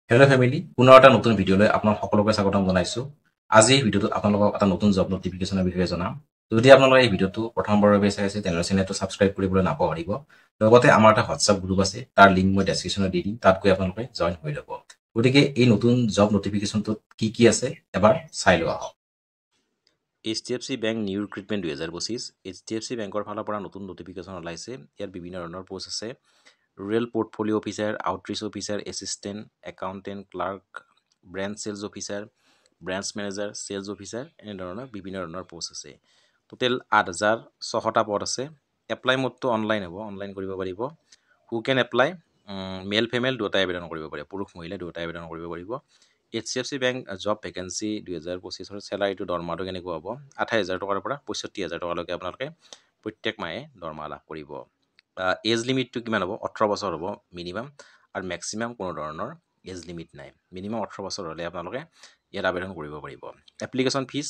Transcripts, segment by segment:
Hello' family, পুনৰ এটা নতুন ভিডিঅ'লৈ আপোনাক সকলোকে স্বাগতম জনাইছোঁ। আজি এই ভিডিঅ'টোত আপোনালোকক এটা নতুন জব নটিফিকেশ্যনৰ বিষয়ে জনাম। যদি আপোনালোকে এই ভিডিঅ'টো প্ৰথমবাৰৰ বাবে চাই আছে তেনেহ'লে চেনেলটো ছাবস্ক্ৰাইব কৰিবলৈ নাপাহৰিব। লগতে আমাৰ এটা হোৱাটছআপ গ্ৰুপ আছে, তাৰ লিংক মই ডেছক্ৰিপশ্যনত দি দিম, তাত গৈ আপোনালোকে জইন হৈ ল'ব। গতিকে এই নতুন জব নটিফিকেশ্যনটোত কি আছে এবাৰ চাই লোৱা হওক। HDFC bank new recruitment 2025। HDFC বেংকৰ ফালৰ পৰা নতুন নটিফিকেশ্যন ওলাইছে। ইয়াত বিভিন্ন ধৰণৰ পোষ্ট আছে। Rural portfolio' officer, outreach officer, assistant, accountant, clerk, branch sales officer, branch manager, sales officer, এনেধৰণৰ বিভিন্ন ধৰণৰ পোষ্ট আছে। টোটেল 8,600টা পদ আছে। এপ্লাই মোডটো অনলাইন হ'ব, অনলাইন কৰিব পাৰিব। হু কেন এপ্লাই? মেল ফিমেল দুয়োটাই আবেদন কৰিব পাৰে, পুৰুষ মহিলা দুয়োটাই আবেদন কৰিব পাৰিব। HDFC বেংক জব ভেকেঞ্চি 2025ৰ চেলাৰীটো দৰমহাটো কেনেকুৱা হ'ব? 28,000 টকাৰ পৰা 65,000 টকালৈকে আপোনালোকে প্ৰত্যেক মাহে দৰমহা লাভ কৰিব। এজ লিমিটটো কিমান হ'ব? 18 বছৰ হ'ব মিনিমাম, আৰু মেক্সিমাম কোনো ধৰণৰ এজ লিমিট নাই। মিনিমাম 18 বছৰ হ'লে আপোনালোকে ইয়াত আবেদন কৰিব পাৰিব। Application fees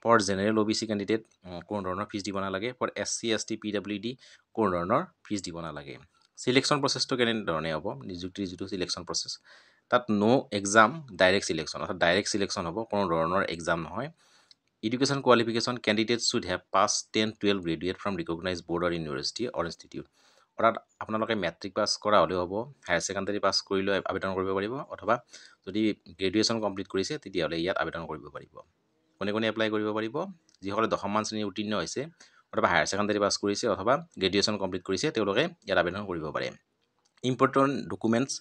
for general OBC candidate কোনো ধৰণৰ ফিজ দিব নালাগে। ফৰ SC ST PWD কোনো ধৰণৰ ফিজ দিব নালাগে। চিলেকশ্যন প্ৰচেছটো কেনেধৰণে হ'ব? নিযুক্তিৰ যিটো চিলেকশ্যন প্ৰচেছ, তাত ন' এক্সাম, ডাইৰেক্ট চিলেকশ্যন, অৰ্থাৎ ডাইৰেক্ট চিলেকশ্যন হ'ব, কোনো ধৰণৰ এক্সাম নহয়। Education qualification candidate should have pass 10, 12 graduate from recognize board or university or institute. অৰ্থাৎ আপোনালোকে মেট্ৰিক পাছ কৰা হ'লেও হ'ব, হায়াৰ ছেকেণ্ডাৰী পাছ কৰিলেও আবেদন কৰিব পাৰিব, অথবা যদি গ্ৰেজুৱেশ্যন কমপ্লিট কৰিছে তেতিয়াহ'লে ইয়াত আবেদন কৰিব পাৰিব। কোনে কোনে এপ্লাই কৰিব পাৰিব? যিসকলে 10মান শ্ৰেণী উত্তীৰ্ণ হৈছে, অথবা হায়াৰ ছেকেণ্ডাৰী পাছ কৰিছে, অথবা গ্ৰেজুৱেশ্যন কমপ্লিট কৰিছে, তেওঁলোকে ইয়াত আবেদন কৰিব পাৰে। ইম্পৰ্টেণ্ট ডকুমেণ্টছ,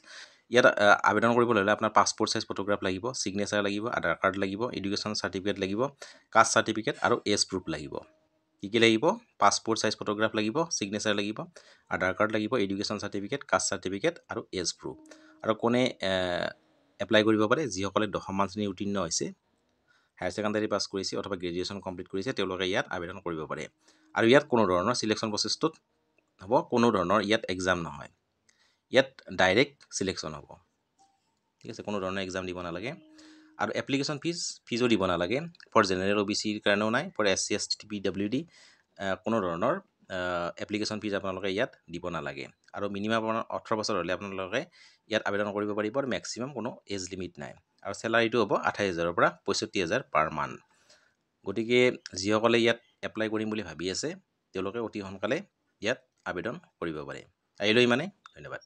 ইয়াত আবেদন কৰিবলৈ হ'লে আপোনাৰ পাছপৰ্ট চাইজ ফটোগ্ৰাফ লাগিব, ছিগনেচাৰ লাগিব, আধাৰ কাৰ্ড লাগিব, এডুকেশ্যন চাৰ্টিফিকেট লাগিব, কাষ্ট চাৰ্টিফিকেট আৰু এজ প্ৰুফ লাগিব। কি লাগিব? পাছপৰ্ট চাইজ ফটোগ্ৰাফ লাগিব, ছিগনেচাৰ লাগিব, আধাৰ কাৰ্ড লাগিব, এডুকেশ্যন চাৰ্টিফিকেট, কাষ্ট চাৰ্টিফিকেট আৰু এজ প্ৰুফ। আৰু কোনে এপ্লাই কৰিব পাৰে? যিসকলে 10মান শ্ৰেণী উত্তীৰ্ণ হৈছে, হায়াৰ ছেকেণ্ডাৰী পাছ কৰিছে, অথবা গ্ৰেজুৱেশ্যন কমপ্লিট কৰিছে, তেওঁলোকে ইয়াত আবেদন কৰিব পাৰে। আৰু ইয়াত কোনো ধৰণৰ চিলেকশ্যন প্ৰচেছটোত হ'ব, কোনো ধৰণৰ ইয়াত এক্সাম নহয়, ইয়াত ডাইৰেক্ট চিলেকশ্যন হ'ব। ঠিক আছে, কোনো ধৰণৰ এক্সাম দিব নালাগে। আৰু এপ্লিকেশ্যন ফিজো দিব নালাগে। ফৰ জেনেৰেল OBCৰ কাৰণেও নাই, ফৰ SC ST PWD কোনো ধৰণৰ এপ্লিকেশ্যন ফিজ আপোনালোকে ইয়াত দিব নালাগে। আৰু মিনিমাম আপোনাৰ 18 বছৰ হ'লে আপোনালোকে ইয়াত আবেদন কৰিব পাৰিব, আৰু মেক্সিমাম কোনো এজ লিমিট নাই। আৰু চেলাৰীটো হ'ব 28,000ৰ পৰা 65,000 পাৰ মান্থ। গতিকে যিসকলে ইয়াত এপ্লাই কৰিম বুলি ভাবি আছে, তেওঁলোকে অতি সোনকালে ইয়াত আবেদন কৰিব পাৰে। আহিলৈ ইমানে, ধন্যবাদ।